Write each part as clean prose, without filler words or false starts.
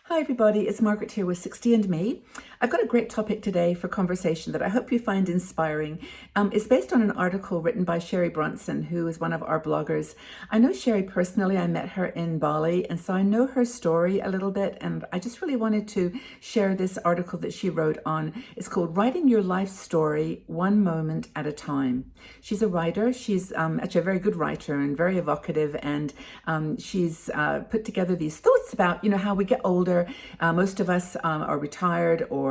Hi everybody, it's Margaret here with 60 and Me. I've got a great topic today for conversation that I hope you find inspiring. It's based on an article written by Sherry Bronson, who is one of our bloggers. I know Sherry personally. I met her in Bali, and so I know her story a little bit, and I just really wanted to share this article that she wrote on. It's called Writing Your Life Story, One Moment at a Time. She's a writer. She's actually a very good writer and very evocative, and she's put together these thoughts about, how we get older. Most of us are retired or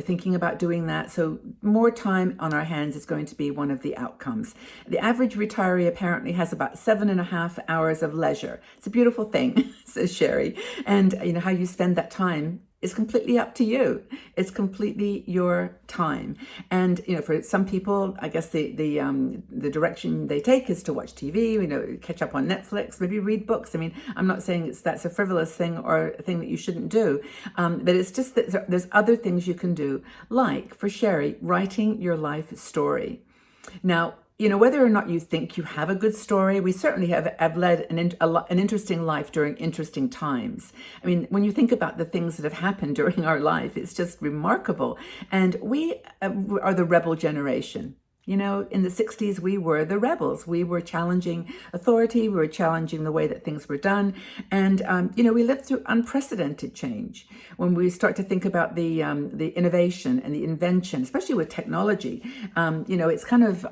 thinking about doing that. So more time on our hands is going to be one of the outcomes. The average retiree apparently has about 7.5 hours of leisure. It's a beautiful thing, says Sherry. And how you spend that time is completely up to you. It's completely your time. And for some people, I guess the direction they take is to watch TV, catch up on Netflix, maybe read books. I mean, I'm not saying that's a frivolous thing or a thing that you shouldn't do, but it's just that there's other things you can do, like for Sherry, writing your life story. Now, whether or not you think you have a good story, we certainly have led an interesting life during interesting times. I mean, when you think about the things that have happened during our life, it's just remarkable. And we are the rebel generation. In the 60s, we were the rebels. We were challenging authority. We were challenging the way that things were done. And, we lived through unprecedented change. When we start to think about the innovation and the invention, especially with technology, it's kind of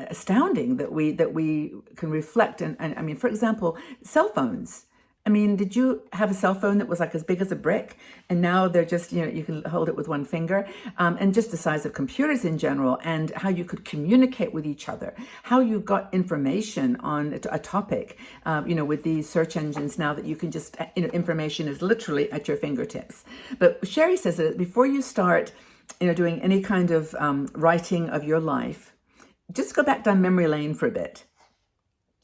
astounding that we can reflect. And I mean, for example, cell phones. I mean, did you have a cell phone that was like as big as a brick? And now they're just, you can hold it with one finger. And just the size of computers in general, and how you could communicate with each other, how you got information on a topic, with these search engines now that you can just, information is literally at your fingertips. But Sherry says that before you start, doing any kind of writing of your life, just go back down memory lane for a bit.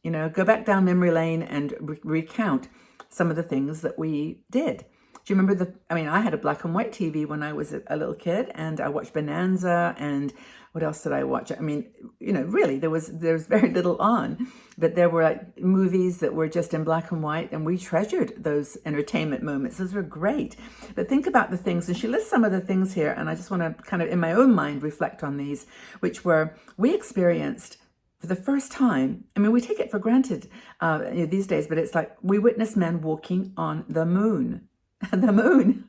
Go back down memory lane and recount some of the things that we did. Do you remember I had a black and white TV when I was a little kid, and I watched Bonanza, and what else did I watch? I mean, really, there's very little on, but there were like movies that were just in black and white, and we treasured those entertainment moments. Those were great. But think about the things, and she lists some of the things here, and I just want to kind of, in my own mind, reflect on these, which were, we experienced for the first time. I mean, we take it for granted these days, but it's like we witnessed men walking on the moon. The moon.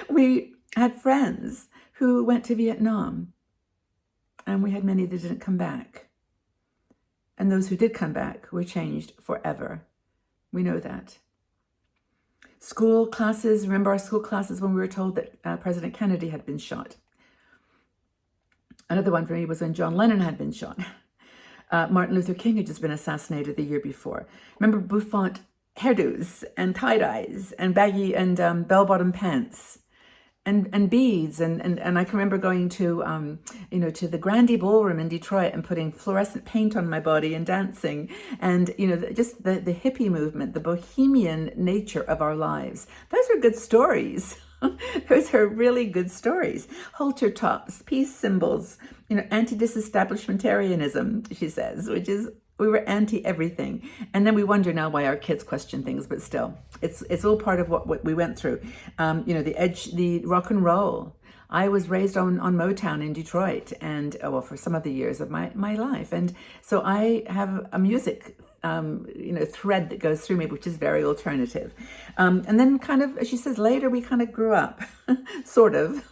We had friends who went to Vietnam, and we had many that didn't come back. And those who did come back were changed forever. We know that. School classes, remember our school classes when we were told that President Kennedy had been shot? Another one for me was when John Lennon had been shot. Martin Luther King had just been assassinated the year before. Remember bouffant hairdos and tie-dyes and baggy and bell-bottom pants and beads. And I can remember going to, to the Grandy Ballroom in Detroit and putting fluorescent paint on my body and dancing. And, just the hippie movement, the bohemian nature of our lives. Those are good stories. Those are really good stories. Halter tops, peace symbols, anti-disestablishmentarianism, she says, which is, we were anti-everything. And then we wonder now why our kids question things, but still, it's all part of what we went through. The rock and roll. I was raised on Motown in Detroit, and for some of the years of my life. And so I have a music thread that goes through me, which is very alternative. And then kind of, as she says, later we kind of grew up, sort of.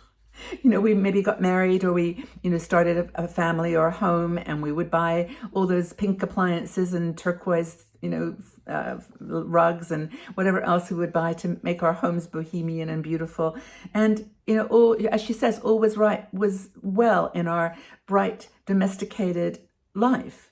We maybe got married, or we, started a family or a home, and we would buy all those pink appliances and turquoise, rugs and whatever else we would buy to make our homes bohemian and beautiful. And, all, as she says, all was well in our bright, domesticated life.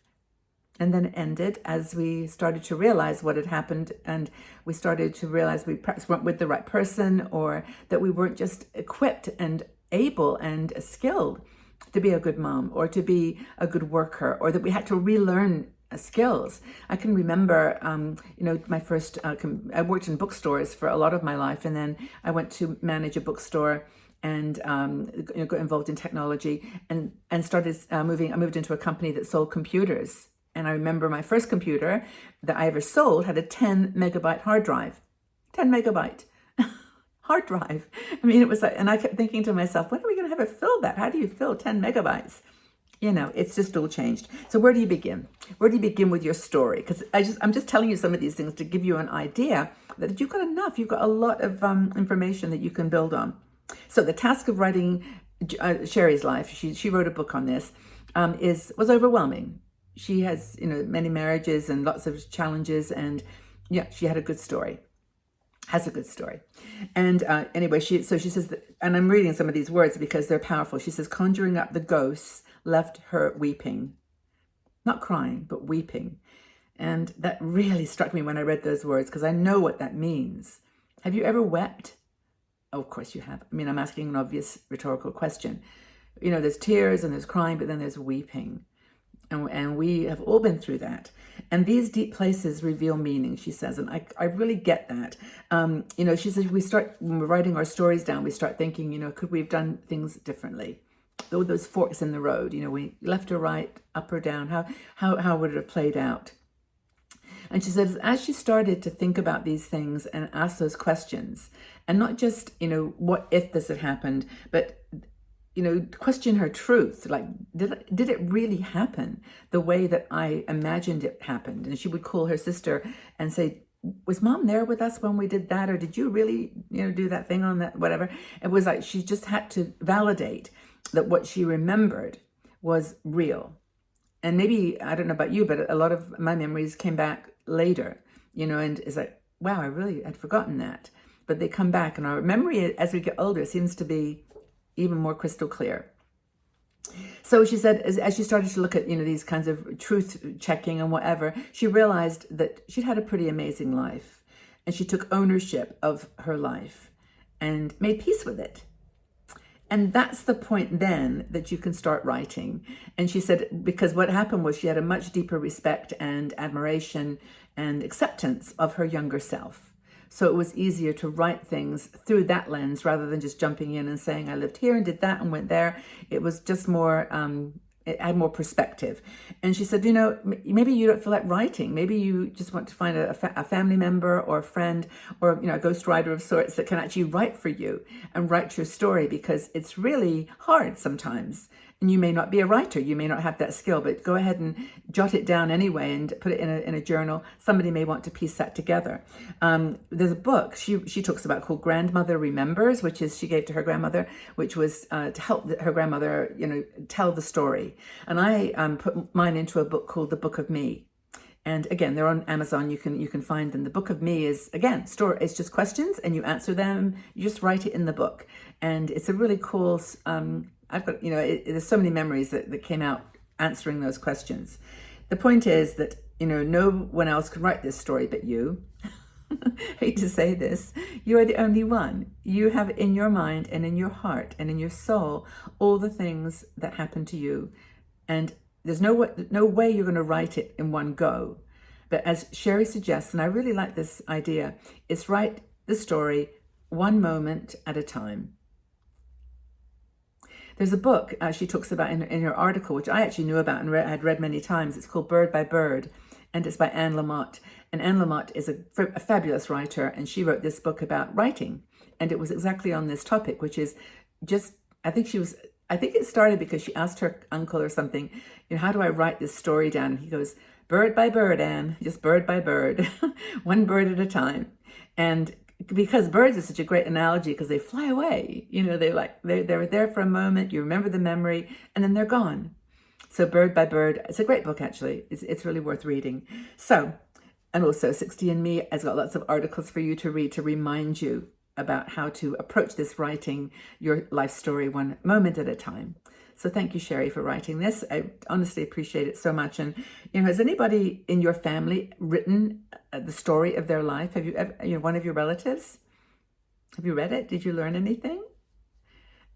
And then it ended as we started to realize what had happened, and we started to realize we perhaps weren't with the right person, or that we weren't just equipped and able and skilled to be a good mom or to be a good worker, or that we had to relearn skills. I can remember, my first, I worked in bookstores for a lot of my life, and then I went to manage a bookstore and got involved in technology and started moving. I moved into a company that sold computers. And I remember my first computer that I ever sold had a 10 megabyte hard drive. 10 megabyte. hard drive. I mean, it was like, and I kept thinking to myself, when are we going to have it fill that? How do you fill 10 megabytes? You know, it's just all changed. So where do you begin? Where do you begin with your story? Because I'm just telling you some of these things to give you an idea that you've got enough. You've got a lot of information that you can build on. So the task of writing Sherry's life, she wrote a book on this, was overwhelming. She has, many marriages and lots of challenges, and yeah, she had a good story. Has a good story. And anyway, she says that, and I'm reading some of these words because they're powerful. She says, conjuring up the ghosts left her weeping, not crying, but weeping. And that really struck me when I read those words, because I know what that means. Have you ever wept? Oh, of course you have. I mean, I'm asking an obvious rhetorical question. There's tears and there's crying, but then there's weeping. And we have all been through that. And these deep places reveal meaning, she says. And I really get that. She says, when we're writing our stories down, we start thinking, could we have done things differently? All those forks in the road, we left or right, up or down, how would it have played out? And she says, as she started to think about these things and ask those questions, and not just, what if this had happened, but question her truth. Like, did it really happen the way that I imagined it happened? And she would call her sister and say, was Mom there with us when we did that? Or did you really, do that thing on that, whatever? It was like, she just had to validate that what she remembered was real. And maybe, I don't know about you, but a lot of my memories came back later, and it's like, wow, I really had forgotten that. But they come back, and our memory as we get older seems to be even more crystal clear. So she said, as she started to look at, these kinds of truth checking and whatever, she realized that she'd had a pretty amazing life, and she took ownership of her life and made peace with it. And that's the point then that you can start writing. And she said, because what happened was she had a much deeper respect and admiration and acceptance of her younger self. So it was easier to write things through that lens rather than just jumping in and saying, I lived here and did that and went there. It was just more, it had more perspective. And she said, maybe you don't feel like writing. Maybe you just want to find a family member or a friend or, a ghostwriter of sorts that can actually write for you and write your story, because it's really hard sometimes. And you may not be a writer, you may not have that skill, but go ahead and jot it down anyway and put it in a journal. Somebody may want to piece that together. There's a book she talks about called Grandmother Remembers, which is she gave to her grandmother, which was to help her grandmother, tell the story. And I put mine into a book called The Book of Me. And again, they're on Amazon. You can find them. The Book of Me is, again, it's just questions and you answer them. You just write it in the book. And it's a really cool, I've got, there's so many memories that came out answering those questions. The point is that, no one else can write this story but you. Hate to say this. You are the only one. You have in your mind and in your heart and in your soul all the things that happen to you. And there's no way you're going to write it in one go. But as Sherry suggests, and I really like this idea, is write the story one moment at a time. There's a book she talks about in her article, which I actually knew about and had read many times. It's called Bird by Bird, and it's by Anne Lamott. And Anne Lamott is a fabulous writer, and she wrote this book about writing. And it was exactly on this topic, which is just, I think it started because she asked her uncle or something, how do I write this story down? And he goes, bird by bird, Anne, just bird by bird, one bird at a time. And because birds is such a great analogy, because they fly away, they're there for a moment, you remember the memory, and then they're gone. So Bird by Bird, it's a great book, actually. It's really worth reading. So, and also 60andMe has got lots of articles for you to read to remind you about how to approach this writing your life story one moment at a time. So thank you, Sherry, for writing this. I honestly appreciate it so much. And, has anybody in your family written the story of their life? Have you ever, one of your relatives? Have you read it? Did you learn anything?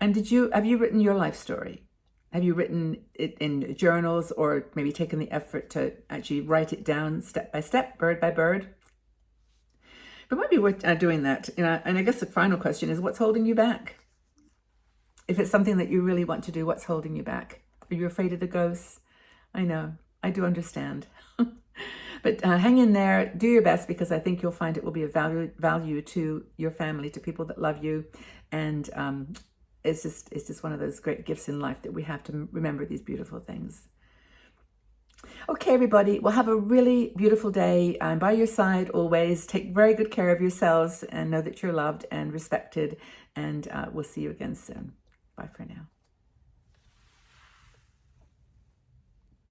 And have you written your life story? Have you written it in journals, or maybe taken the effort to actually write it down step by step, bird by bird? But it might be worth doing that. And I guess the final question is, what's holding you back? If it's something that you really want to do, what's holding you back? Are you afraid of the ghosts? I know. I do understand. But hang in there, do your best, because I think you'll find it will be a value to your family, to people that love you. And it's just one of those great gifts in life that we have to remember these beautiful things. Okay, everybody, well, have a really beautiful day. I'm by your side always. Take very good care of yourselves and know that you're loved and respected. And we'll see you again soon. Bye for now.